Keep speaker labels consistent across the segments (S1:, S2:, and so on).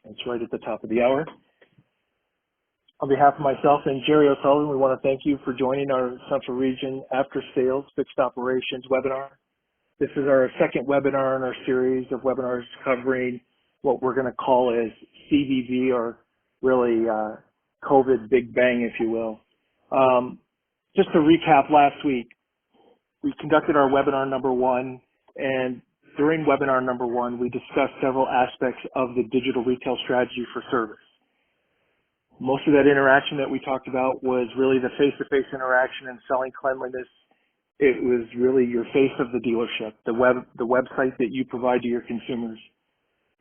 S1: It's right at the top of the hour. On behalf of myself and Jerry O'Sullivan, we want to thank you for joining our Central Region After Sales Fixed Operations webinar. This is our second webinar in our series of webinars covering what we're going to call as CBB, or really COVID Big Bang, if you will. Just to recap, last week we conducted our webinar number 1, and during webinar number 1 we discussed several aspects of the digital retail strategy for service. Most of that interaction that we talked about was really the face-to-face interaction and selling cleanliness. It was really your face of the dealership, the website that you provide to your consumers.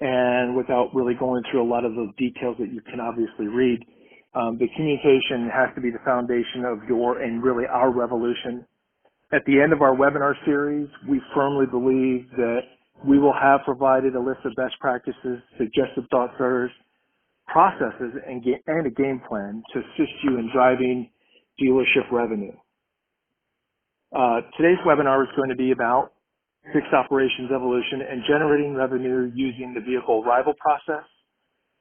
S1: And without really going through a lot of the details that you can obviously read, the communication has to be the foundation of your and really our revolution. At the end of our webinar series, we firmly believe that we will have provided a list of best practices, suggested thought starters, processes, and a game plan to assist you in driving dealership revenue. Today's webinar is going to be about fixed operations evolution and generating revenue using the vehicle arrival process,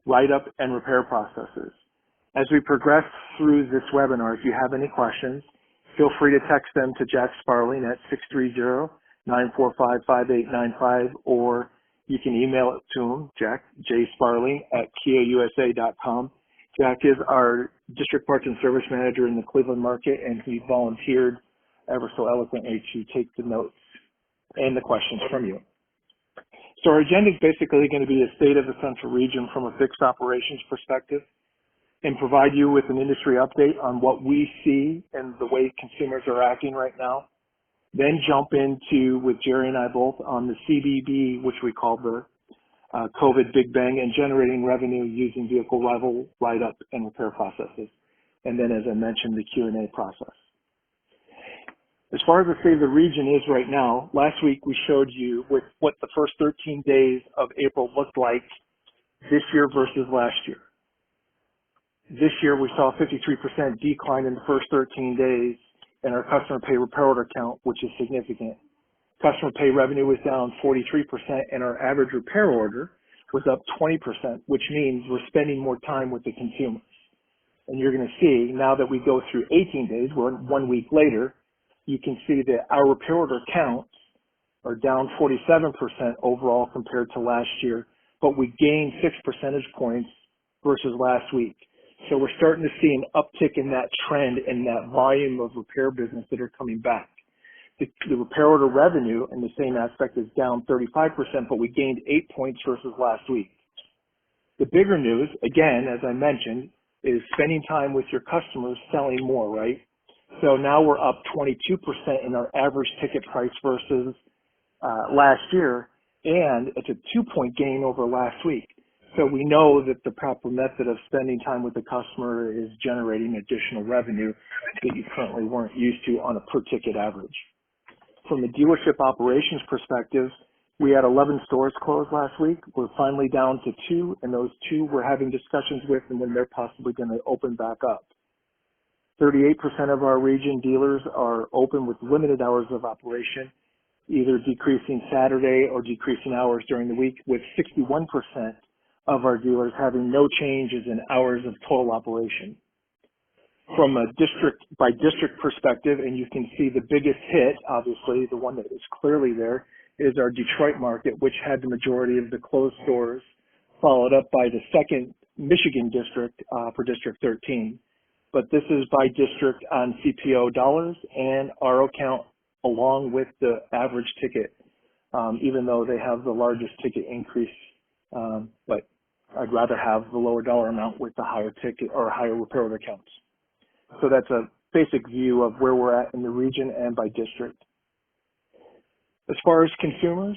S1: write-up, and repair processes. As we progress through this webinar, if you have any questions, feel free to text them to Jack Sparling at 630-945-5895, or you can email it to him, Jack, jsparling@kiausa.com. Jack is our District Parts and Service Manager in the Cleveland market, and he volunteered ever so eloquently to take the notes and the questions from you. So our agenda is basically going to be a state of the Central Region from a fixed operations perspective, and provide you with an industry update on what we see and the way consumers are acting right now. Then jump into, with Jerry and I both, on the CBB, which we call the COVID Big Bang, and generating revenue using vehicle arrival, write-up, and repair processes. And then, as I mentioned, the Q&A process. As far as the state of the region is right now, last week we showed you with what the first 13 days of April looked like this year versus last year. This year we saw a 53% decline in the first 13 days in our customer pay repair order count, which is significant. Customer pay revenue was down 43%, and our average repair order was up 20%, which means we're spending more time with the consumers. And you're going to see, now that we go through 18 days, we're 1 week later, you can see that our repair order counts are down 47% overall compared to last year, but we gained 6 percentage points versus last week. So we're starting to see an uptick in that trend and that volume of repair business that are coming back. The repair order revenue in the same aspect is down 35%, but we gained 8 points versus last week. The bigger news, again, as I mentioned, is spending time with your customers, selling more, right? So now we're up 22% in our average ticket price versus last year, and it's a 2-point gain over last week. So we know that the proper method of spending time with the customer is generating additional revenue that you currently weren't used to on a per ticket average. From a dealership operations perspective, we had 11 stores closed last week. We're finally down to 2, and those 2 we're having discussions with and when they're possibly going to open back up. 38% of our region dealers are open with limited hours of operation, either decreasing Saturday or decreasing hours during the week, with 61% of our dealers having no changes in hours of total operation. From a district by district perspective, and you can see the biggest hit, obviously, the one that is clearly there, is our Detroit market, which had the majority of the closed stores, followed up by the second Michigan district for District 13. But this is by district on CPO dollars and RO count along with the average ticket, even though they have the largest ticket increase. But I'd rather have the lower dollar amount with the higher ticket or higher repair order counts. So that's a basic view of where we're at in the region and by district. As far as consumers,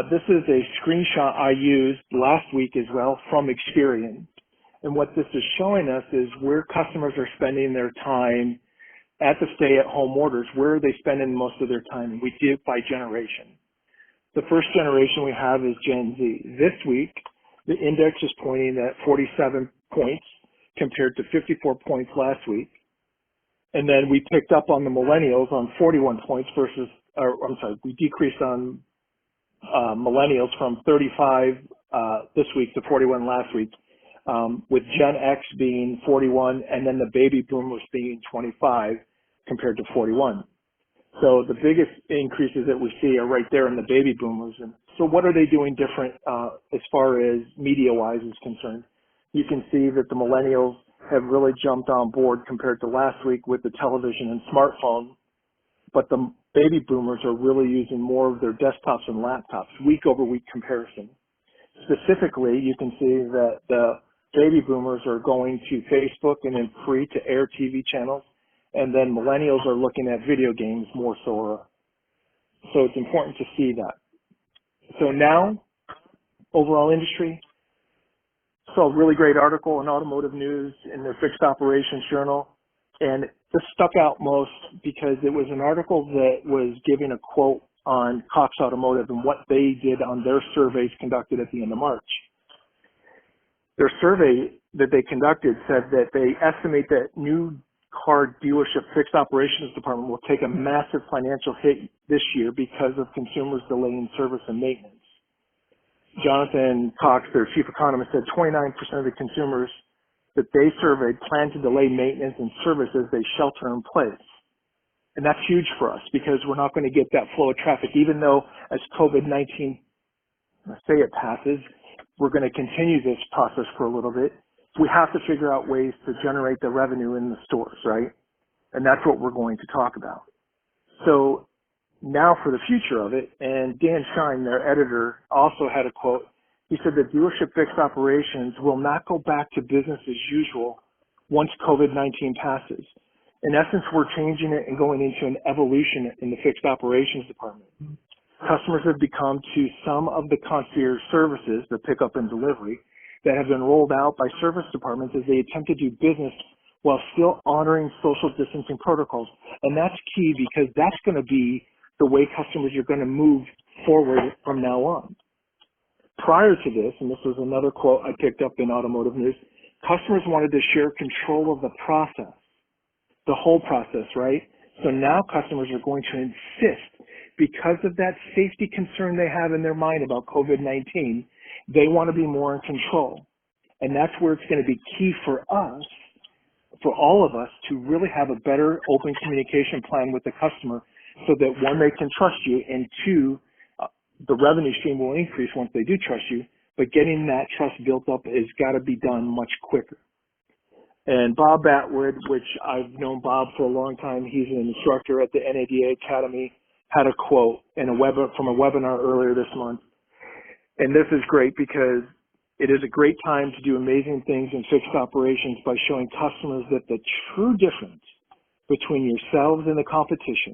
S1: this is a screenshot I used last week as well from Experian. And what this is showing us is where customers are spending their time at the stay-at-home orders. Where are they spending most of their time? We do it by generation. The first generation we have is Gen Z. This week, the index is pointing at 47 points compared to 54 points last week. And then we picked up on the millennials on 41 points versus, we decreased on millennials from 35 this week to 41 last week, with Gen X being 41 and then the baby boomers being 25 compared to 41. So the biggest increases that we see are right there in the baby boomers. And so what are they doing different as far as media-wise is concerned? You can see that the millennials have really jumped on board compared to last week with the television and smartphone, but the baby boomers are really using more of their desktops and laptops, week-over-week comparison. Specifically, you can see that the baby boomers are going to Facebook and then free to air TV channels, and then millennials are looking at video games more so. So it's important to see that. So now, overall industry, saw a really great article in Automotive News in their Fixed Operations Journal, and this stuck out most because it was an article that was giving a quote on Cox Automotive and what they did on their surveys conducted at the end of March. Their survey that they conducted said that they estimate that new car dealership fixed operations department will take a massive financial hit this year because of consumers delaying service and maintenance. Jonathan Cox, their chief economist, said 29% of the consumers that they surveyed plan to delay maintenance and service as they shelter in place. And that's huge for us because we're not going to get that flow of traffic, even though as COVID-19, say it passes, we're going to continue this process for a little bit. We have to figure out ways to generate the revenue in the stores, right? And that's what we're going to talk about. So now for the future of it, and Dan Shine, their editor, also had a quote. He said that dealership fixed operations will not go back to business as usual once COVID-19 passes. In essence, we're changing it and going into an evolution in the fixed operations department. Customers have become to some of the concierge services, the pickup and delivery, that have been rolled out by service departments as they attempt to do business while still honoring social distancing protocols. And that's key because that's going to be the way customers are going to move forward from now on. Prior to this, and this was another quote I picked up in Automotive News, customers wanted to share control of the process, the whole process, right? So now customers are going to insist, because of that safety concern they have in their mind about COVID-19, they want to be more in control. And that's where it's going to be key for us, for all of us, to really have a better open communication plan with the customer so that, one, they can trust you, and two, the revenue stream will increase once they do trust you, but getting that trust built up has got to be done much quicker. And Bob Atwood, which I've known Bob for a long time, he's an instructor at the NADA Academy, had a quote in from a webinar earlier this month. And this is great because it is a great time to do amazing things in fixed operations by showing customers that the true difference between yourselves and the competition,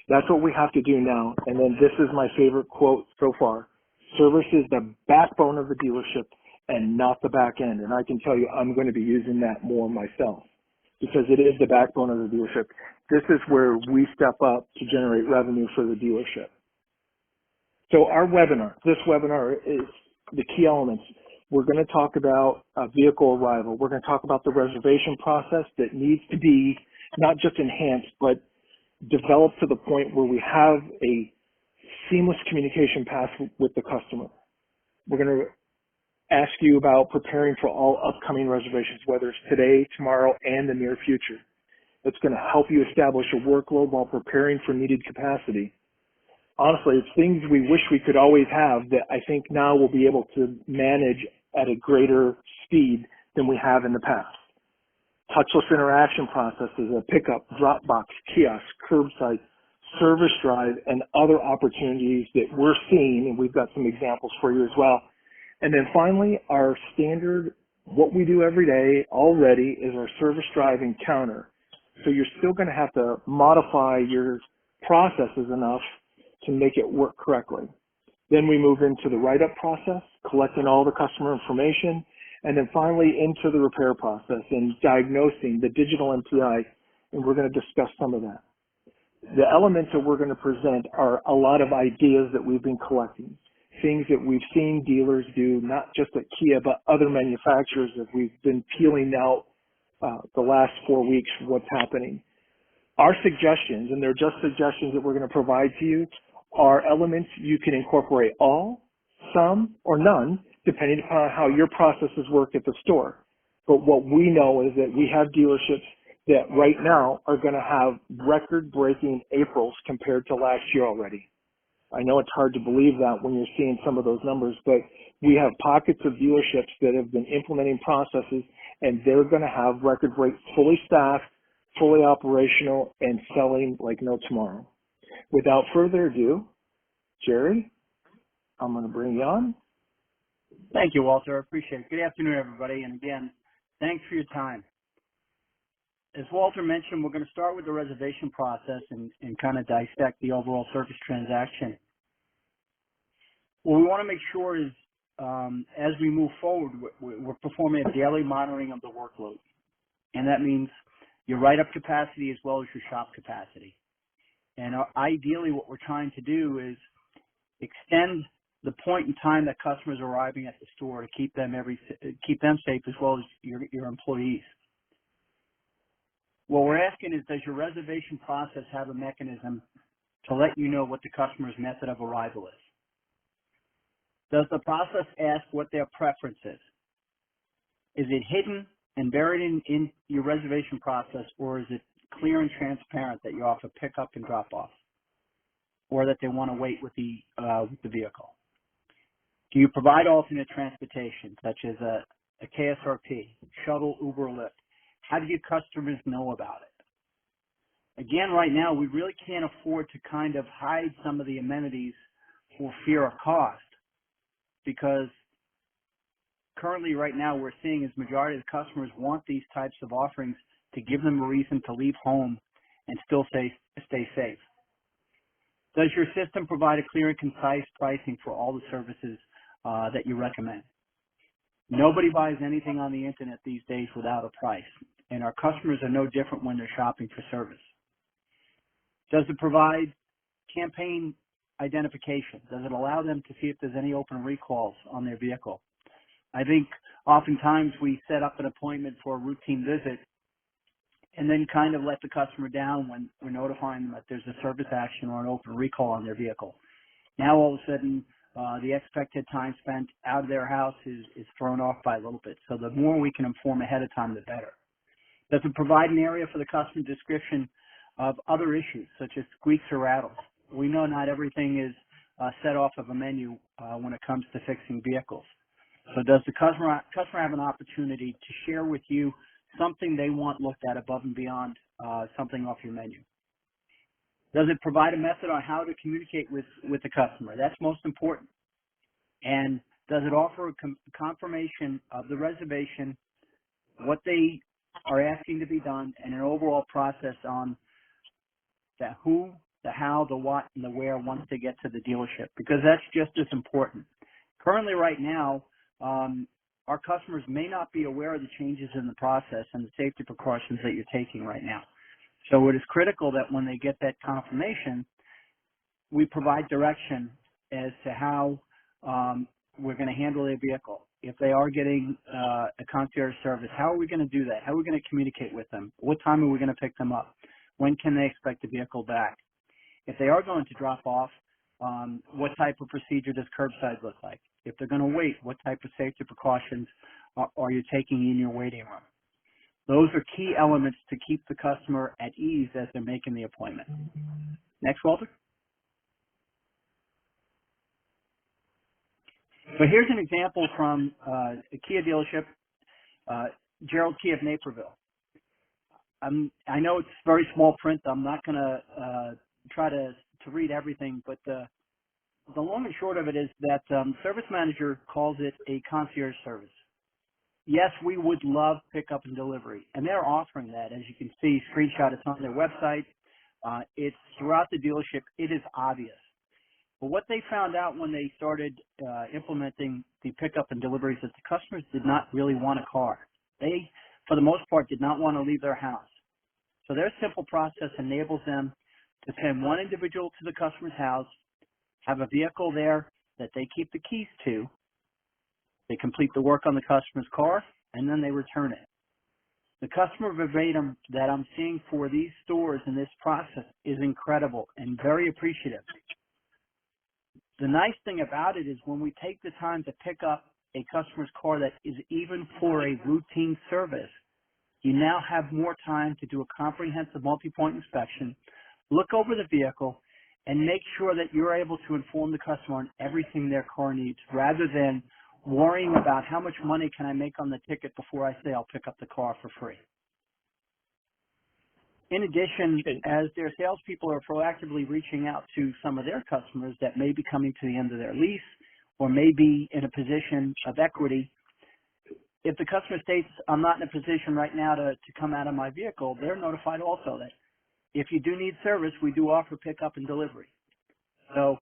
S1: that's what we have to do now. And then this is my favorite quote so far. Service is the backbone of the dealership and not the back end. And I can tell you I'm going to be using that more myself because it is the backbone of the dealership. This is where we step up to generate revenue for the dealership. So our webinar, this webinar is the key elements. We're going to talk about vehicle arrival. We're going to talk about the reservation process that needs to be not just enhanced, but developed to the point where we have a seamless communication path with the customer. We're going to ask you about preparing for all upcoming reservations, whether it's today, tomorrow, and the near future. It's going to help you establish a workload while preparing for needed capacity. Honestly, it's things we wish we could always have that I think now we'll be able to manage at a greater speed than we have in the past. Touchless interaction processes, a pickup, drop box, kiosk, curbside, service drive, and other opportunities that we're seeing, and we've got some examples for you as well. And then finally, our standard, what we do every day already is our service drive encounter. So you're still going to have to modify your processes enough to make it work correctly. Then we move into the write-up process, collecting all the customer information, and then finally into the repair process and diagnosing the digital MPI, and we're going to discuss some of that. The elements that we're going to present are a lot of ideas that we've been collecting, things that we've seen dealers do, not just at Kia, but other manufacturers that we've been peeling out the last 4 weeks, what's happening. Our suggestions, and they're just suggestions that we're going to provide to you, are elements you can incorporate all, some, or none, depending upon how your processes work at the store. But what we know is that we have dealerships that right now are going to have record-breaking Aprils compared to last year already. I know it's hard to believe that when you're seeing some of those numbers, but we have pockets of dealerships that have been implementing processes, and they're going to have record breaks, fully staffed, fully operational, and selling like no tomorrow. Without further ado, Jerry, I'm going to bring you on.
S2: Thank you, Walter. I appreciate it. Good afternoon, everybody. And again, thanks for your time. As Walter mentioned, we're going to start with the reservation process and kind of dissect the overall service transaction. What we want to make sure is, as we move forward, we're performing a daily monitoring of the workload. And that means your write-up capacity as well as your shop capacity. And ideally, what we're trying to do is extend the point in time that customers are arriving at the store to keep them safe as well as your employees. What we're asking is, does your reservation process have a mechanism to let you know what the customer's method of arrival is? Does the process ask what their preference is? Is it hidden and buried in your reservation process, or is it clear and transparent that you offer pickup and drop off, or that they want to wait with the vehicle? Do you provide alternate transportation, such as a KSRP, shuttle, Uber, or Lyft? How do your customers know about it? Again, right now, we really can't afford to kind of hide some of the amenities for fear of cost, because currently right now we're seeing as majority of the customers want these types of offerings to give them a reason to leave home and still stay safe. Does your system provide a clear and concise pricing for all the services that you recommend? Nobody buys anything on the internet these days without a price, and our customers are no different when they're shopping for service. Does it provide campaign identification? Does it allow them to see if there's any open recalls on their vehicle? I think oftentimes we set up an appointment for a routine visit and then kind of let the customer down when we're notifying them that there's a service action or an open recall on their vehicle. Now all of a sudden, the expected time spent out of their house is thrown off by a little bit. So the more we can inform ahead of time, the better. Does it provide an area for the customer description of other issues, such as squeaks or rattles? We know not everything is set off of a menu when it comes to fixing vehicles. So does the customer have an opportunity to share with you something they want looked at above and beyond something off your menu? Does it provide a method on how to communicate with the customer? That's most important. And does it offer a confirmation of the reservation, what they are asking to be done, and an overall process on the who, the how, the what, and the where once they get to the dealership? Because that's just as important. Currently, right now, our customers may not be aware of the changes in the process and the safety precautions that you're taking right now. So it is critical that when they get that confirmation, we provide direction as to how we're going to handle their vehicle. If they are getting a concierge service, how are we going to do that? How are we going to communicate with them? What time are we going to pick them up? When can they expect the vehicle back? If they are going to drop off, what type of procedure does curbside look like? If they're going to wait, what type of safety precautions are you taking in your waiting room? Those are key elements to keep the customer at ease as they're making the appointment. Next, Walter. So here's an example from a Kia dealership, Gerald Kia of Naperville. I know it's very small print. I'm not going to try to read everything, but the long and short of it is that service manager calls it a concierge service. Yes, we would love pickup and delivery, and they're offering that. As you can see, screenshot, it's on their website. It's throughout the dealership. It is obvious. But what they found out when they started implementing the pickup and deliveries is the customers did not really want a car. They, for the most part, did not want to leave their house. So their simple process enables them to send one individual to the customer's house, have a vehicle there that they keep the keys to, they complete the work on the customer's car, and then they return it. The customer verbatim that I'm seeing for these stores in this process is incredible and very appreciative. The nice thing about it is when we take the time to pick up a customer's car that is even for a routine service, you now have more time to do a comprehensive multi-point inspection, look over the vehicle, and make sure that you're able to inform the customer on everything their car needs, rather than worrying about how much money can I make on the ticket before I say I'll pick up the car for free. In addition, as their salespeople are proactively reaching out to some of their customers that may be coming to the end of their lease or may be in a position of equity, if the customer states, I'm not in a position right now to come out of my vehicle, they're notified also that if you do need service, we do offer pickup and delivery. So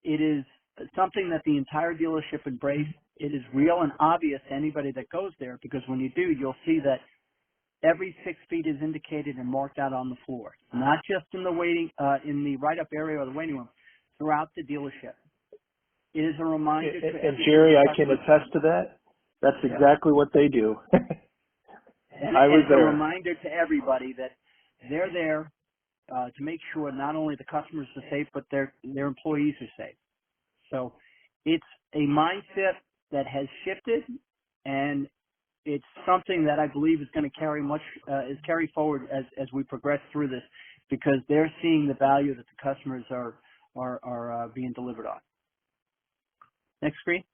S2: it is something that the entire dealership embrace. It is real and obvious to anybody that goes there, because when you do, you'll see that every 6 feet is indicated and marked out on the floor, not just in the in the write-up area or the waiting room, throughout the dealership. It is a reminder to
S1: and Jerry, I can attest to that. That's exactly what they do. I was there.
S2: It's a reminder to everybody that they're there to make sure not only the customers are safe, but their employees are safe. So it's a mindset that has shifted, and it's something that I believe is going to carry forward as we progress through this, because they're seeing the value that the customers are being delivered on. Next screen.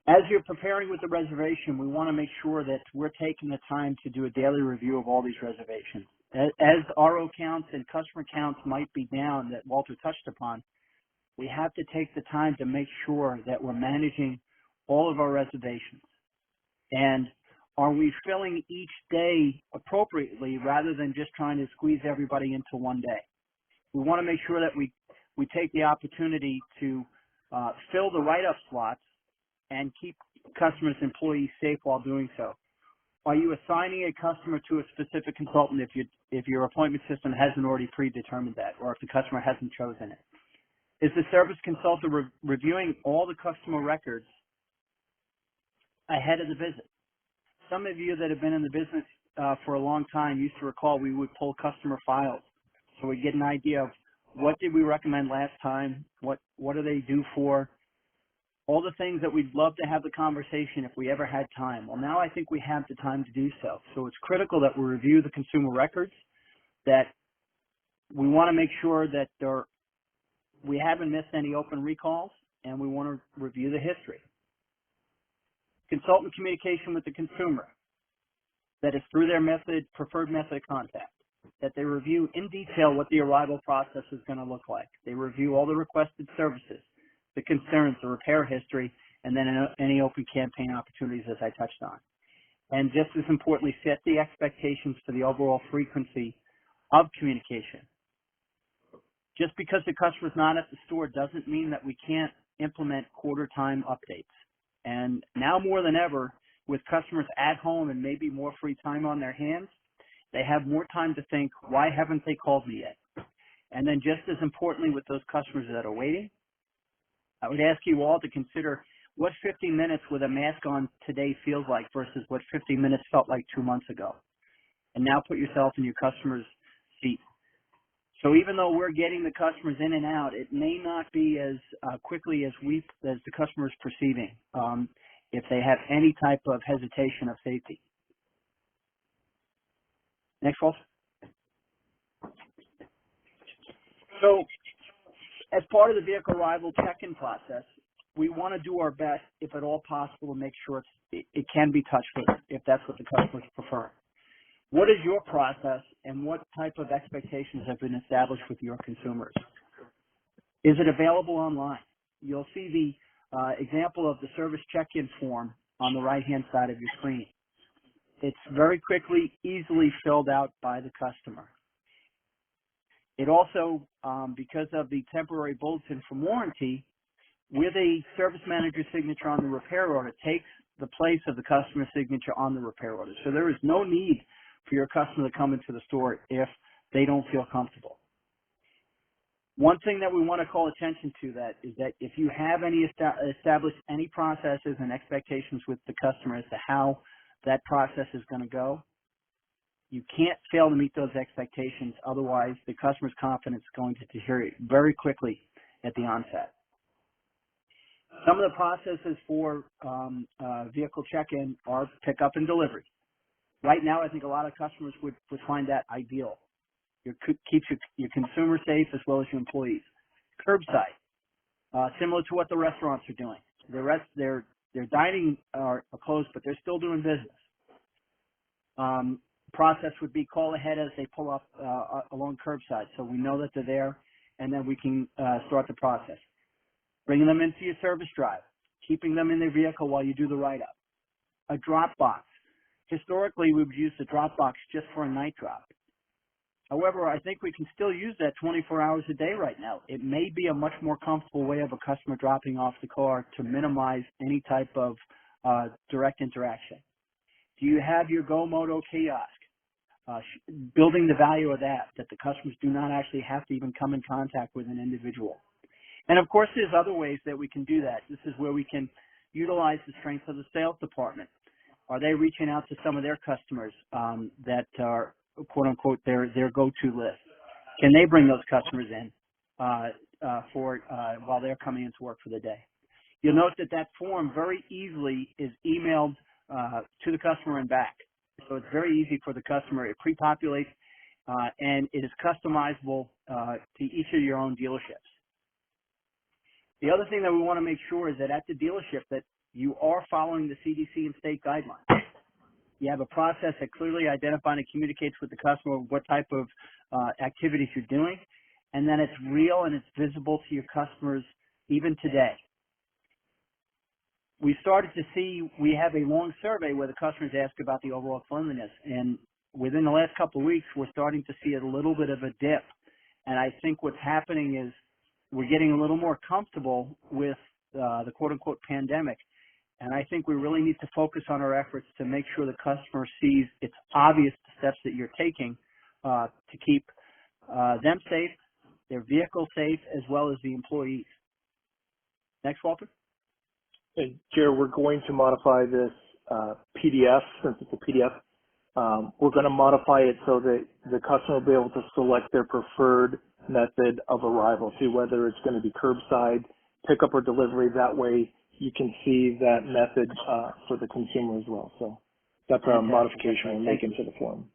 S2: As you're preparing with the reservation, we want to make sure that we're taking the time to do a daily review of all these reservations. As RO counts and customer counts might be down, that Walter touched upon, we have to take the time to make sure that we're managing all of our reservations. And are we filling each day appropriately rather than just trying to squeeze everybody into one day? We want to make sure that we take the opportunity to fill the write-up slots and keep customers' employees safe while doing so. Are you assigning a customer to a specific consultant if your appointment system hasn't already predetermined that, or if the customer hasn't chosen it? Is the service consultant reviewing all the customer records ahead of the visit? Some of you that have been in the business for a long time used to recall we would pull customer files, so we get an idea of what did we recommend last time, what do they do for, all the things that we'd love to have the conversation if we ever had time. Well, now I think we have the time to do so. So it's critical that we review the consumer records, that we want to make sure that we haven't missed any open recalls, and we want to review the history. Consultant communication with the consumer, that is through their preferred method of contact, that they review in detail what the arrival process is going to look like. They review all the requested services, the concerns, the repair history, and then any open campaign opportunities, as I touched on. And just as importantly, set the expectations for the overall frequency of communication. Just because the customer's not at the store doesn't mean that we can't implement quarter time updates. And now more than ever, with customers at home and maybe more free time on their hands, they have more time to think, why haven't they called me yet? And then just as importantly, with those customers that are waiting, I would ask you all to consider what 50 minutes with a mask on today feels like versus what 50 minutes felt like 2 months ago. And now put yourself in your customer's seat. So even though we're getting the customers in and out, it may not be as quickly as the customer is perceiving if they have any type of hesitation of safety. Next, Rolf. So as part of the vehicle arrival check-in process, we want to do our best, if at all possible, to make sure it can be touchless if that's what the customers prefer. What is your process, and what type of expectations have been established with your consumers? Is it available online? You'll see the example of the service check-in form on the right-hand side of your screen. It's very quickly, easily filled out by the customer. It also, because of the temporary bulletin from warranty, with a service manager signature on the repair order, takes the place of the customer signature on the repair order. So there is no need for your customer to come into the store if they don't feel comfortable. One thing that we want to call attention to that is that if you have established any processes and expectations with the customer as to how that process is going to go, You can't fail to meet those expectations. Otherwise, the customer's confidence is going to deteriorate very quickly at the onset. Some of the processes for vehicle check-in are pickup and delivery. Right now, I think a lot of customers would find that ideal. It keeps your consumer safe as well as your employees. Curbside, similar to what the restaurants are doing. Their dining are closed, but they're still doing business. Process would be call ahead as they pull up along curbside, so we know that they're there, and then we can start the process. Bringing them into your service drive, keeping them in their vehicle while you do the write-up. A drop box. Historically, we've used the drop box just for a night drop. However, I think we can still use that 24 hours a day right now. It may be a much more comfortable way of a customer dropping off the car to minimize any type of direct interaction. Do you have your Go Moto kiosk? Building the value of that the customers do not actually have to even come in contact with an individual. And of course, there's other ways that we can do that. This is where we can utilize the strength of the sales department. Are they reaching out to some of their customers that are, quote unquote, their go-to list? Can they bring those customers in while they're coming into work for the day? You'll note that form very easily is emailed to the customer and back. So it's very easy for the customer. It pre-populates and it is customizable to each of your own dealerships. The other thing that we want to make sure is that at the dealership that you are following the CDC and state guidelines. You have a process that clearly identifies and communicates with the customer what type of activities you're doing, and then it's real and it's visible to your customers even today. We started to see, we have a long survey where the customers ask about the overall cleanliness, and within the last couple of weeks, we're starting to see a little bit of a dip. And I think what's happening is we're getting a little more comfortable with the quote-unquote pandemic. And I think we really need to focus on our efforts to make sure the customer sees it's obvious the steps that you're taking to keep them safe, their vehicle safe, as well as the employees. Next, Walter.
S1: Hey, Jared, we're going to modify this PDF, since it's a PDF. We're going to modify it so that the customer will be able to select their preferred method of arrival, see whether it's going to be curbside, pickup, or delivery. That way you can see that method for the consumer as well. So that's our modification we're making to the form.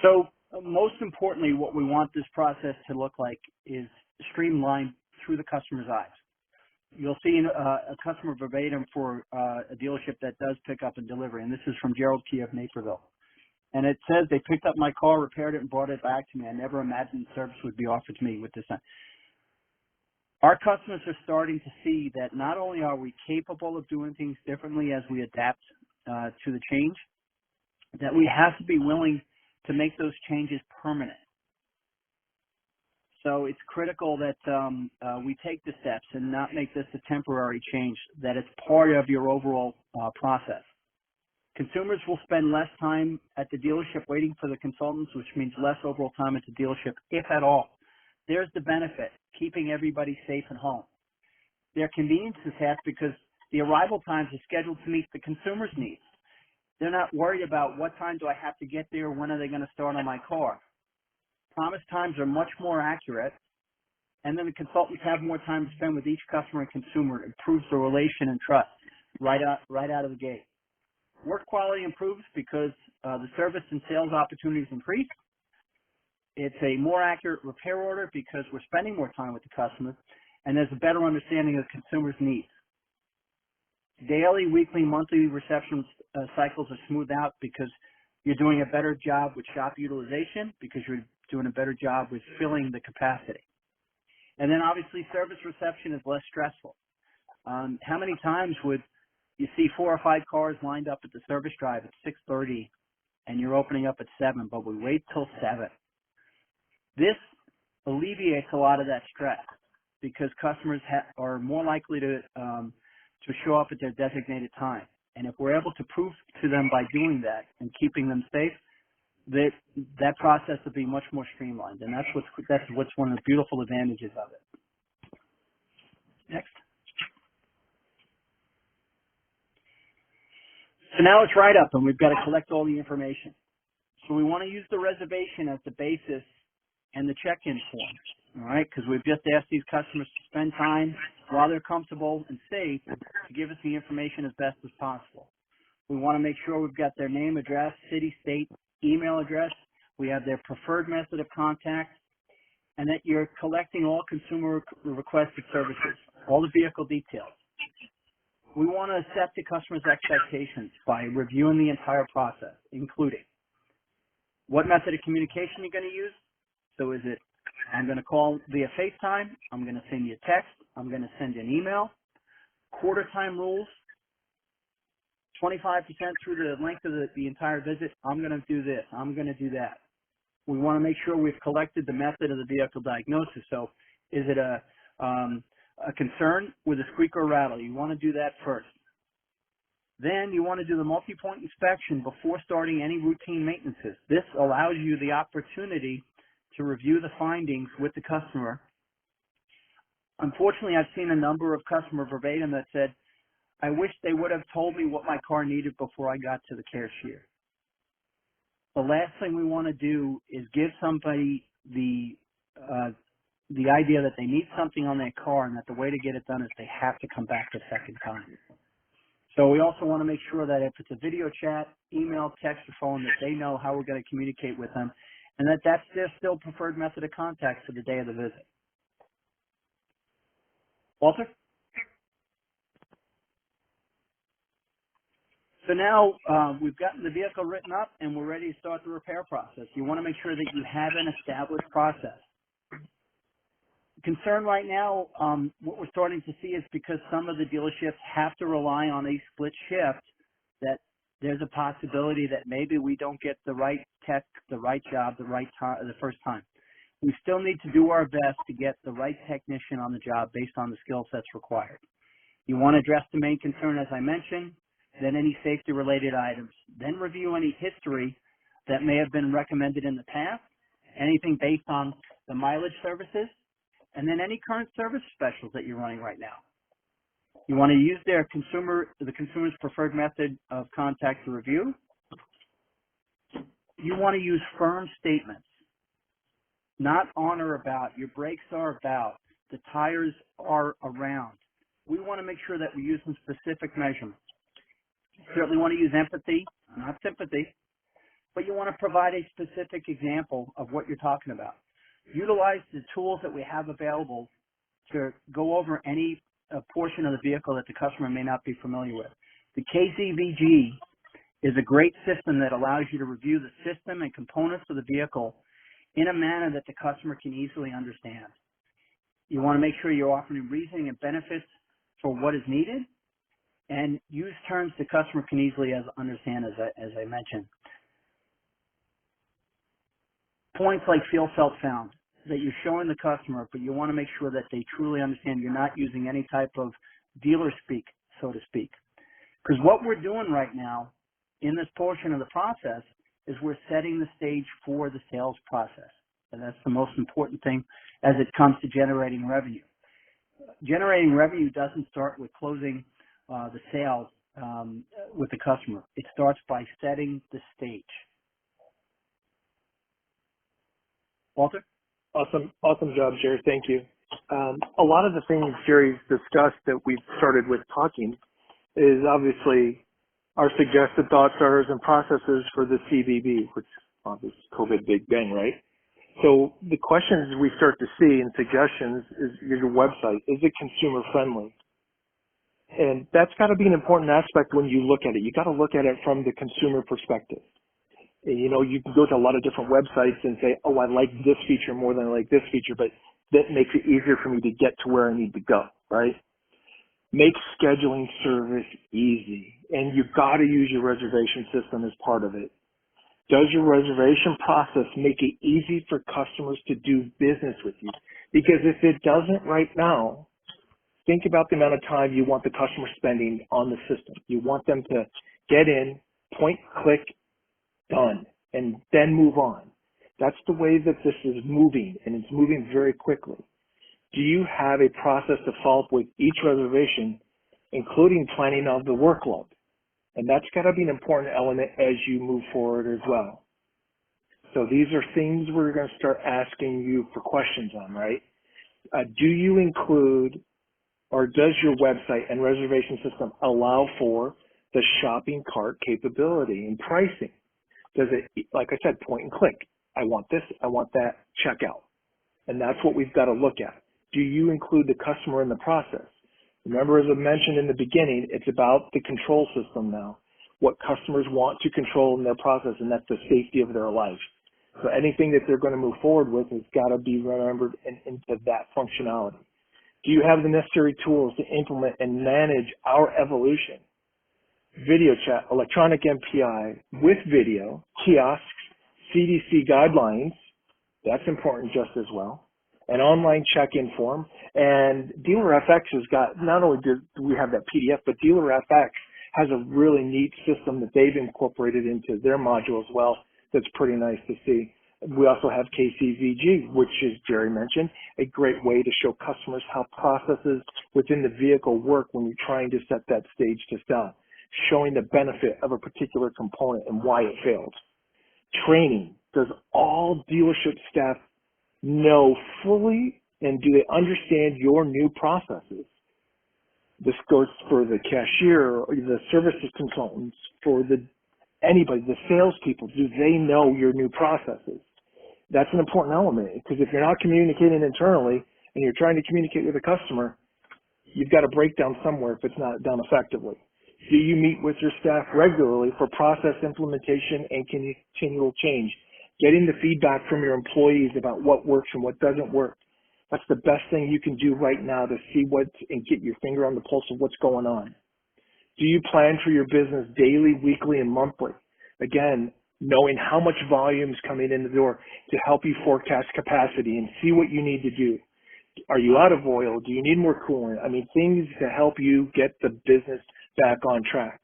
S2: So most importantly, what we want this process to look like is streamlined through the customer's eyes. You'll see a customer verbatim for a dealership that does pick up and delivery, and this is from Gerald Key of Naperville. And it says, they picked up my car, repaired it, and brought it back to me. I never imagined service would be offered to me with this. Our customers are starting to see that not only are we capable of doing things differently as we adapt to the change, that we have to be willing to make those changes permanent. So it's critical that we take the steps and not make this a temporary change, that it's part of your overall process. Consumers will spend less time at the dealership waiting for the consultants, which means less overall time at the dealership, if at all. There's the benefit, keeping everybody safe at home. Their convenience is half because the arrival times are scheduled to meet the consumer's needs. They're not worried about what time do I have to get there, when are they going to start on my car. Promise times are much more accurate, and then the consultants have more time to spend with each customer and consumer. It improves the relation and trust right out of the gate. Work quality improves because the service and sales opportunities increase. It's a more accurate repair order because we're spending more time with the customer, and there's a better understanding of the consumer's needs. Daily, weekly, monthly reception cycles are smoothed out because you're doing a better job with shop utilization, because you're doing a better job with filling the capacity. And then obviously service reception is less stressful. How many times would you see 4 or 5 cars lined up at the service drive at 6:30 and you're opening up at 7, but we wait till 7? This alleviates a lot of that stress because customers are more likely to show up at their designated time. And if we're able to prove to them by doing that and keeping them safe, that process will be much more streamlined. And that's what's one of the beautiful advantages of it. Next. So now it's write-up, and we've got to collect all the information. So we want to use the reservation as the basis and the check-in form, all right? Because we've just asked these customers to spend time while they're comfortable and safe to give us the information as best as possible. We want to make sure we've got their name, address, city, state, email address. We have their preferred method of contact, and that you're collecting all consumer requested services, all the vehicle details. We want to set the customer's expectations by reviewing the entire process, including what method of communication you're going to use. So is it, I'm going to call via FaceTime, I'm going to send you a text, I'm going to send you an email, quarter time rules, 25% through the length of the entire visit, I'm going to do this, I'm going to do that. We want to make sure we've collected the method of the vehicle diagnosis. So is it a concern with a squeak or rattle? You want to do that first. Then you want to do the multi-point inspection before starting any routine maintenances. This allows you the opportunity to review the findings with the customer. Unfortunately, I've seen a number of customer verbatim that said, I wish they would have told me what my car needed before I got to the cashier. The last thing we want to do is give somebody the idea that they need something on their car and that the way to get it done is they have to come back a second time. So we also want to make sure that if it's a video chat, email, text, or phone, that they know how we're going to communicate with them and that that's their still preferred method of contact for the day of the visit. Walter? So now we've gotten the vehicle written up and we're ready to start the repair process. You want to make sure that you have an established process. Concern right now, what we're starting to see is because some of the dealerships have to rely on a split shift, that there's a possibility that maybe we don't get the right tech, the right job, the right time, the first time. We still need to do our best to get the right technician on the job based on the skill sets required. You want to address the main concern, as I mentioned, then any safety-related items, then review any history that may have been recommended in the past, anything based on the mileage services, and then any current service specials that you're running right now. You want to use the consumer's preferred method of contact to review. You want to use firm statements, not on or about. Your brakes are about. The tires are around. We want to make sure that we use some specific measurements. You certainly want to use empathy, not sympathy, but you want to provide a specific example of what you're talking about. Utilize the tools that we have available to go over any portion of the vehicle that the customer may not be familiar with. The KCVG is a great system that allows you to review the system and components of the vehicle in a manner that the customer can easily understand. You want to make sure you're offering reasoning and benefits for what is needed, and use terms the customer can easily understand, as I mentioned. Points like feel, felt, found, that you're showing the customer, but you want to make sure that they truly understand you're not using any type of dealer speak, so to speak. Because what we're doing right now in this portion of the process is we're setting the stage for the sales process. And that's the most important thing as it comes to generating revenue. Generating revenue doesn't start with closing the sale with the customer. It starts by setting the stage. Walter?
S1: Awesome job, Jerry. Thank you. A lot of the things Jerry's discussed that we've started with talking is obviously our suggested thoughts, errors, and processes for the CBB, which is COVID Big Bang, right? So the questions we start to see and suggestions is your website. Is it consumer friendly? And that's got to be an important aspect when you look at it. You got to look at it from the consumer perspective. You know, you can go to a lot of different websites and say, oh, I like this feature more than I like this feature, but that makes it easier for me to get to where I need to go, right? Make scheduling service easy, and you've got to use your reservation system as part of it. Does your reservation process make it easy for customers to do business with you? Because if it doesn't right now, think about the amount of time you want the customer spending on the system. You want them to get in, point, click, done, and then move on. That's the way that this is moving, and it's moving very quickly. Do you have a process to follow up with each reservation, including planning of the workload? And that's got to be an important element as you move forward as well. So these are things we're going to start asking you for questions on, right? Do you include, or does your website and reservation system allow for the shopping cart capability and pricing? Does it, like I said, point and click? I want this, I want that, checkout. And that's what we've got to look at. Do you include the customer in the process? Remember, as I mentioned in the beginning, it's about the control system now, what customers want to control in their process, and that's the safety of their life. So anything that they're going to move forward with has got to be remembered into that functionality. Do you have the necessary tools to implement and manage our evolution? Video chat, electronic MPI with video, kiosks, CDC guidelines, that's important just as well, an online check-in form, and DealerFX has got, not only do we have that PDF, but DealerFX has a really neat system that they've incorporated into their module as well that's pretty nice to see. We also have KCVG, which, as Jerry mentioned, a great way to show customers how processes within the vehicle work when you're trying to set that stage to sell, showing the benefit of a particular component and why it failed. Training. Does all dealership staff know fully and do they understand your new processes? This goes for the cashier, or the services consultants, for anybody, the salespeople. Do they know your new processes? That's an important element, because if you're not communicating internally and you're trying to communicate with a customer, you've got a breakdown somewhere if it's not done effectively. Do you meet with your staff regularly for process implementation and continual change? Getting the feedback from your employees about what works and what doesn't work. That's the best thing you can do right now to see and get your finger on the pulse of what's going on. Do you plan for your business daily, weekly, and monthly? Again, knowing how much volume is coming in the door to help you forecast capacity and see what you need to do. Are you out of oil? Do you need more coolant? I mean, things to help you get the business back on track.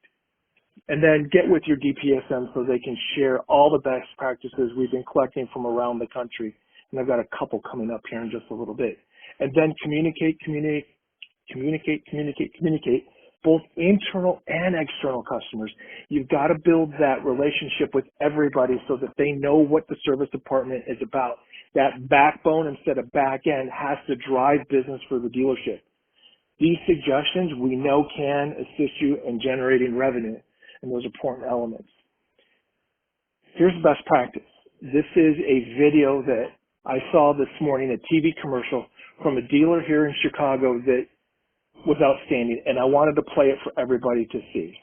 S1: And then get with your DPSM so they can share all the best practices we've been collecting from around the country. And I've got a couple coming up here in just a little bit. And then communicate, both internal and external customers. You've got to build that relationship with everybody so that they know what the service department is about. That backbone instead of back end has to drive business for the dealership. These suggestions we know can assist you in generating revenue, and those important elements. Here's best practice. This is a video that I saw this morning, a TV commercial from a dealer here in Chicago that was outstanding, and I wanted to play it for everybody to see.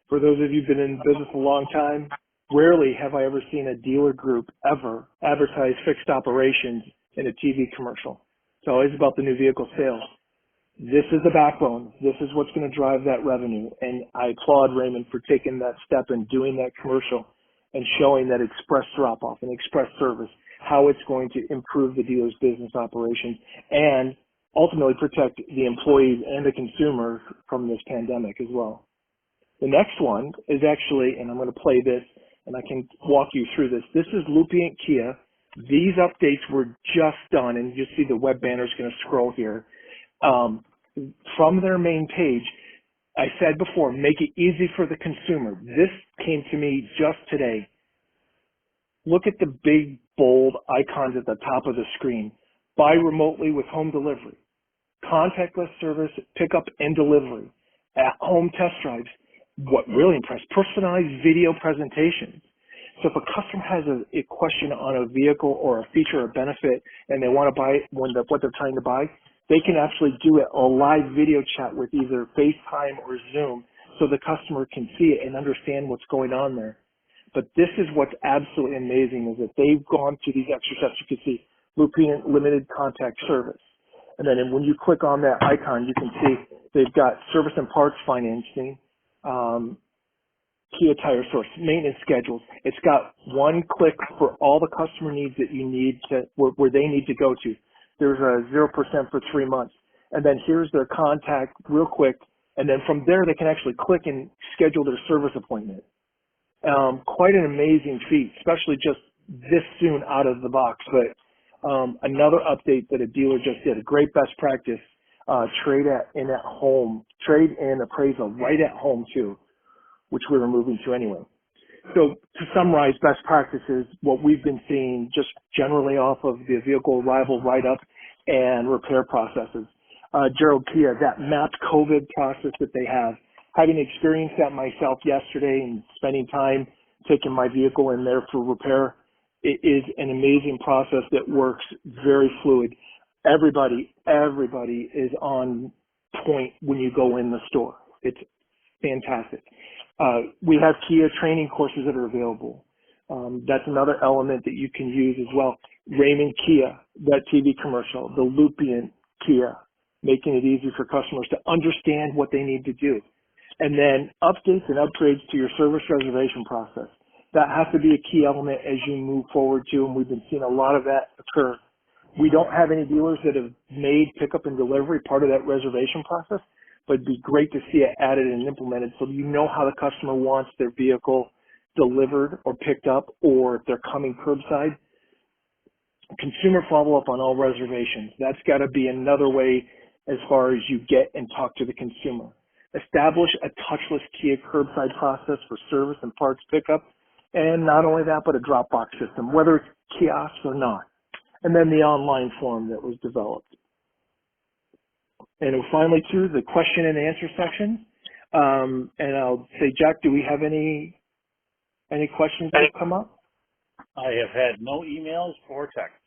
S1: For those of you who've been in business a long time, rarely have I ever seen a dealer group ever advertise fixed operations in a TV commercial. It's always about the new vehicle sales. This is the backbone. This is what's going to drive that revenue. And I applaud Raymond for taking that step and doing that commercial and showing that express drop-off and express service, how it's going to improve the dealer's business operations and ultimately protect the employees and the consumers from this pandemic as well. The next one is actually, and I'm going to play this, and I can walk you through this. This is Lupient Kia. These updates were just done, and you see the web banner is going to scroll here. From their main page, I said before, make it easy for the consumer. This came to me just today. Look at the big, bold icons at the top of the screen. Buy remotely with home delivery. Contactless service, pickup and delivery. At-home test drives. What really impressed, personalized video presentations. So if a customer has a question on a vehicle or a feature or benefit and they want to buy it what they're trying to buy, they can actually do a live video chat with either FaceTime or Zoom so the customer can see it and understand what's going on there. But this is what's absolutely amazing is that they've gone through these extra steps. You can see Lupient Limited Contact Service. And then when you click on that icon, you can see they've got service and parts financing, Kia Tire Source, maintenance schedules. It's got one click for all the customer needs that you need to, where they need to go to. There's a 0% for 3 months. And then here's their contact real quick. And then from there, they can actually click and schedule their service appointment. Quite an amazing feat, especially just this soon out of the box. But another update that a dealer just did, a great best practice, trade in at home, trade in appraisal right at home too, which we were moving to anyway. So to summarize best practices, what we've been seeing just generally off of the vehicle arrival write-up and repair processes. Gerald Kia, that mapped COVID process that they have, having experienced that myself yesterday and spending time taking my vehicle in there for repair, it is an amazing process that works very fluid. Everybody is on point when you go in the store. It's fantastic. We have Kia training courses that are available. That's another element that you can use as well. Raymond Kia, that TV commercial, the Lupien Kia, making it easy for customers to understand what they need to do. And then updates and upgrades to your service reservation process. That has to be a key element as you move forward too, and we've been seeing a lot of that occur. We don't have any dealers that have made pickup and delivery part of that reservation process, but it'd be great to see it added and implemented so you know how the customer wants their vehicle delivered or picked up, or if they're coming curbside. Consumer follow-up on all reservations. That's got to be another way as far as you get and talk to the consumer. Establish a touchless Kia curbside process for service and parts pickup, and not only that, but a drop box system, whether it's kiosks or not. And then the online form that was developed. And finally, too, the question and answer section. And I'll say, Jack, do we have any questions that have come up?
S3: I have had no emails or texts.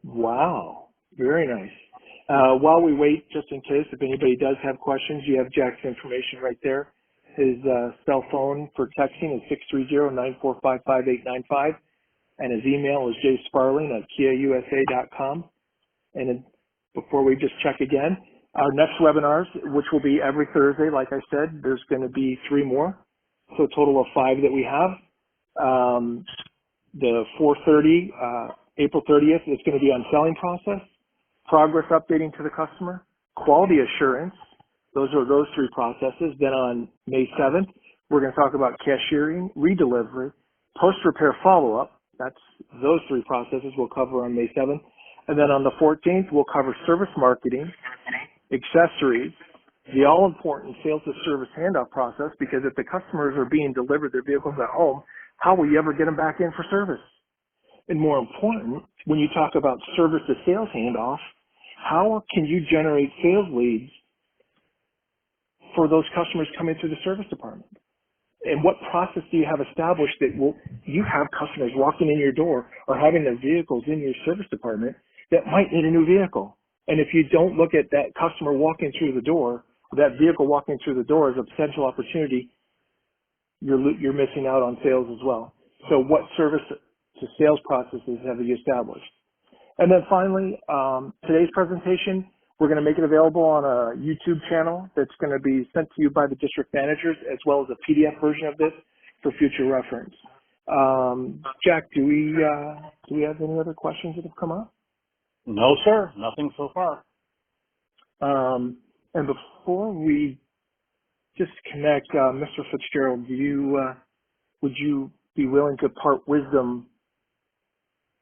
S1: Wow, very nice. While we wait, just in case, if anybody does have questions, you have Jack's information right there. His cell phone for texting is 630-945-5895, and his email is jsparling@kiausa.com. And before we just check again, our next webinars, which will be every Thursday, like I said, there's going to be 3 more, so a total of 5 that we have. The 4:30, April 30th, is going to be on selling process, progress updating to the customer, quality assurance. Those are those 3 processes. Then on May 7th, we're going to talk about cashiering, redelivery, post-repair follow-up. That's those 3 processes we'll cover on May 7th. And then on the 14th, we'll cover service marketing, accessories, the all-important sales to service handoff process, because if the customers are being delivered their vehicles at home, how will you ever get them back in for service? And more important, when you talk about service to sales handoff, how can you generate sales leads for those customers coming through the service department? And what process do you have established that you have customers walking in your door or having their vehicles in your service department that might need a new vehicle? And if you don't look at that customer walking through the door, that vehicle walking through the door as a potential opportunity, you're missing out on sales as well. So what service to sales processes have you established? And then finally, today's presentation, we're going to make it available on a YouTube channel that's going to be sent to you by the district managers, as well as a PDF version of this for future reference. Jack, do we have any other questions that have come up?
S3: No, sir. Nothing so far.
S1: And before we just connect, Mr. Fitzgerald, would you be willing to part wisdom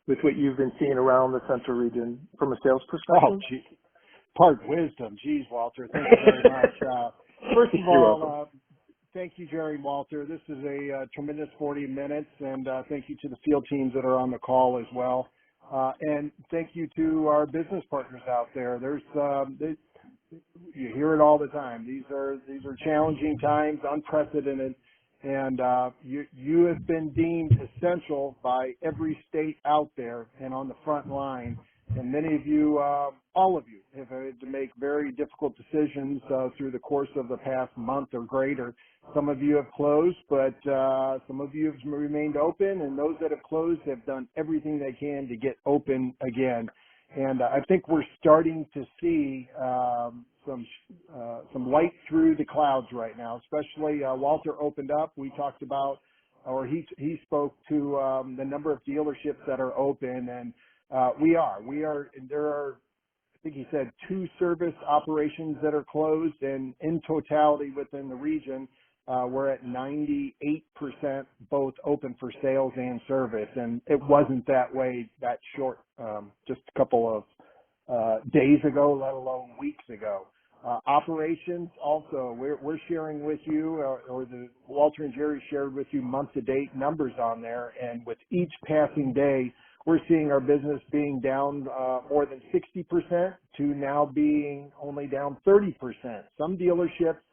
S1: with what you've been seeing around the central region from a sales perspective?
S4: Oh, gee. Part wisdom. Geez, Walter, thank you very much. First of all, thank you, Jerry and Walter. This is a tremendous 40 minutes, and thank you to the field teams that are on the call as well. And thank you to our business partners out there. You hear it all the time. These are challenging times, unprecedented, and you have been deemed essential by every state out there and on the front line. And many of you, all of you, have had to make very difficult decisions through the course of the past month or greater. Some of you have closed, but some of you have remained open, and those that have closed have done everything they can to get open again. And I think we're starting to see some light through the clouds right now, especially Walter opened up. We talked about, or he spoke to the number of dealerships that are open, and we are, and there are, I think he said 2 service operations that are closed, and in totality within the region, we're at 98% both open for sales and service, and it wasn't that way that short, just a couple of days ago, let alone weeks ago. Operations also, we're sharing with you, or the Walter and Jerry shared with you month-to-date numbers on there, and with each passing day, we're seeing our business being down more than 60% to now being only down 30%. Some dealerships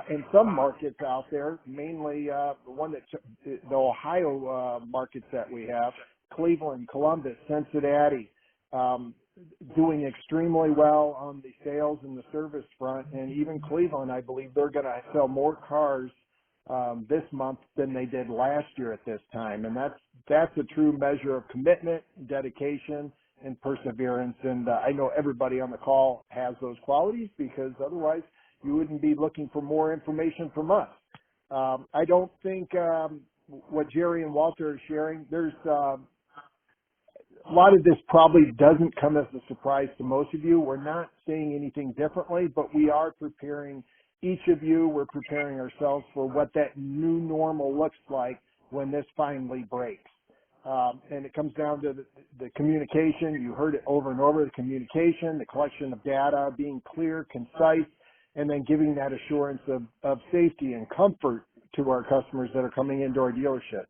S4: in some markets out there, mainly the Ohio markets that we have, Cleveland, Columbus, Cincinnati, doing extremely well on the sales and the service front. And even Cleveland, I believe they're going to sell more cars this month than they did last year at this time. And that's a true measure of commitment, dedication, and perseverance. And I know everybody on the call has those qualities, because otherwise you wouldn't be looking for more information from us. I don't think what Jerry and Walter are sharing, there's a lot of this probably doesn't come as a surprise to most of you. We're not saying anything differently, but we are preparing each of you. We're preparing ourselves for what that new normal looks like when this finally breaks. And it comes down to the communication. You heard it over and over, the communication, the collection of data, being clear, concise, and then giving that assurance of safety and comfort to our customers that are coming into our dealerships.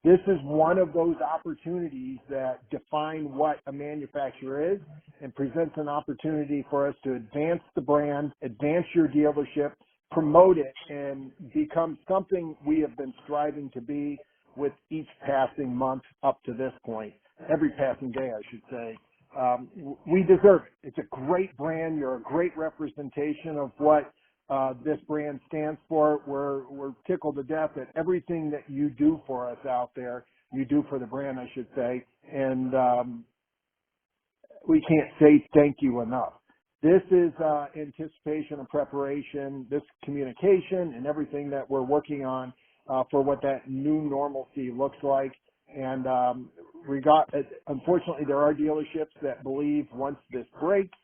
S4: This is one of those opportunities that define what a manufacturer is and presents an opportunity for us to advance the brand, advance your dealership, promote it, and become something we have been striving to be with each passing month up to this point. Every passing day, I should say. We deserve it. It's a great brand. You're a great representation of what this brand stands for. We're tickled to death at everything that you do for us out there. You do for the brand, I should say. And we can't say thank you enough. This is anticipation and preparation, this communication and everything that we're working on for what that new normalcy looks like. And unfortunately, there are dealerships that believe once this breaks,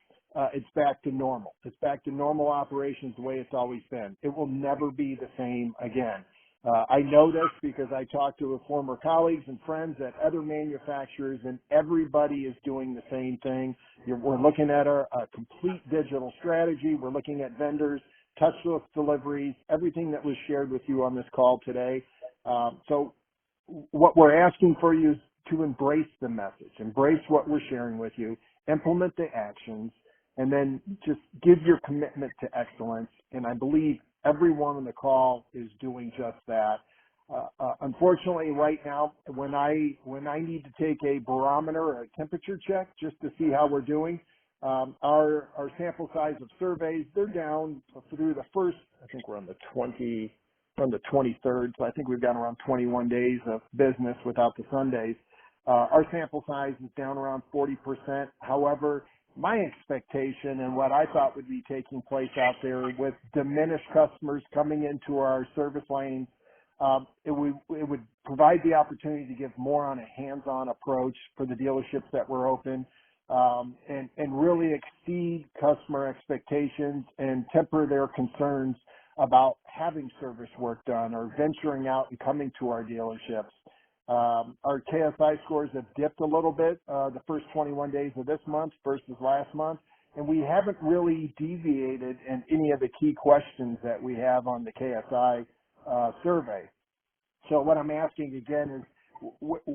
S4: it's back to normal. It's back to normal operations the way it's always been. It will never be the same again. I know this because I talked to former colleagues and friends at other manufacturers, and everybody is doing the same thing. We're looking at a complete digital strategy. We're looking at vendors, touchless deliveries, everything that was shared with you on this call today. So what we're asking for you is to embrace the message, embrace what we're sharing with you, implement the actions, and then just give your commitment to excellence. And I believe everyone on the call is doing just that. Unfortunately, right now, when I need to take a barometer or a temperature check just to see how we're doing, our sample size of surveys, they're down through the first, I think we're on the 23rd, so I think we've got around 21 days of business without the Sundays. Our sample size is down around 40%. However, my expectation and what I thought would be taking place out there with diminished customers coming into our service lanes, it would provide the opportunity to give more on a hands-on approach for the dealerships that were open, and really exceed customer expectations and temper their concerns about having service work done or venturing out and coming to our dealerships. Our KSI scores have dipped a little bit the first 21 days of this month versus last month, and we haven't really deviated in any of the key questions that we have on the KSI survey. So what I'm asking again is,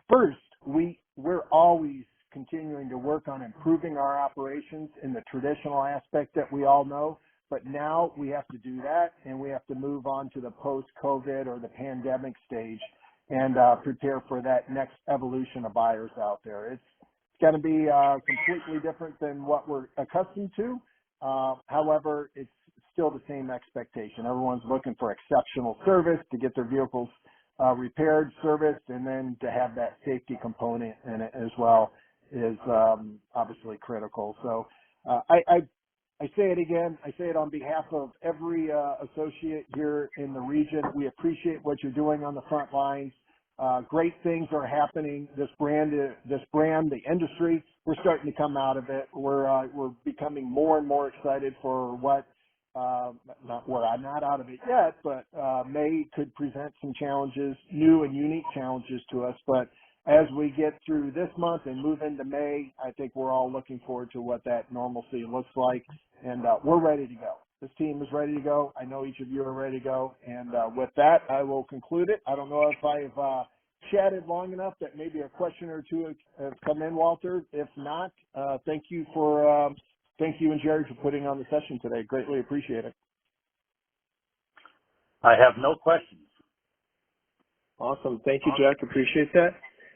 S4: first, we're always continuing to work on improving our operations in the traditional aspect that we all know, but now we have to do that, and we have to move on to the post-COVID or the pandemic stage and prepare for that next evolution of buyers out there. It's going to be completely different than what we're accustomed to. However, it's still the same expectation. Everyone's looking for exceptional service to get their vehicles repaired, serviced, and then to have that safety component in it as well. is obviously critical. So I say it again. I say it on behalf of every associate here in the region. We appreciate what you're doing on the front lines. Great things are happening. This brand, the industry, we're starting to come out of it. We're becoming more and more excited for what, I'm not out of it yet, but May could present some challenges, new and unique challenges to us. But as we get through this month and move into May, I think we're all looking forward to what that normalcy looks like, and we're ready to go. This team is ready to go. I know each of you are ready to go, and with that, I will conclude it. I don't know if I've chatted long enough that maybe a question or two have come in, Walter. If not, thank you and Jerry for putting on the session today. Greatly appreciate it.
S3: I have no questions.
S1: Awesome. Thank you, Jack. Appreciate that.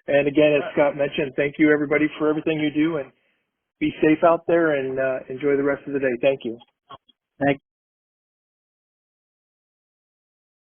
S1: And again, as Scott mentioned, thank you everybody for everything you do, and be safe out there and enjoy the rest of the day. Thank you.
S2: Thank you.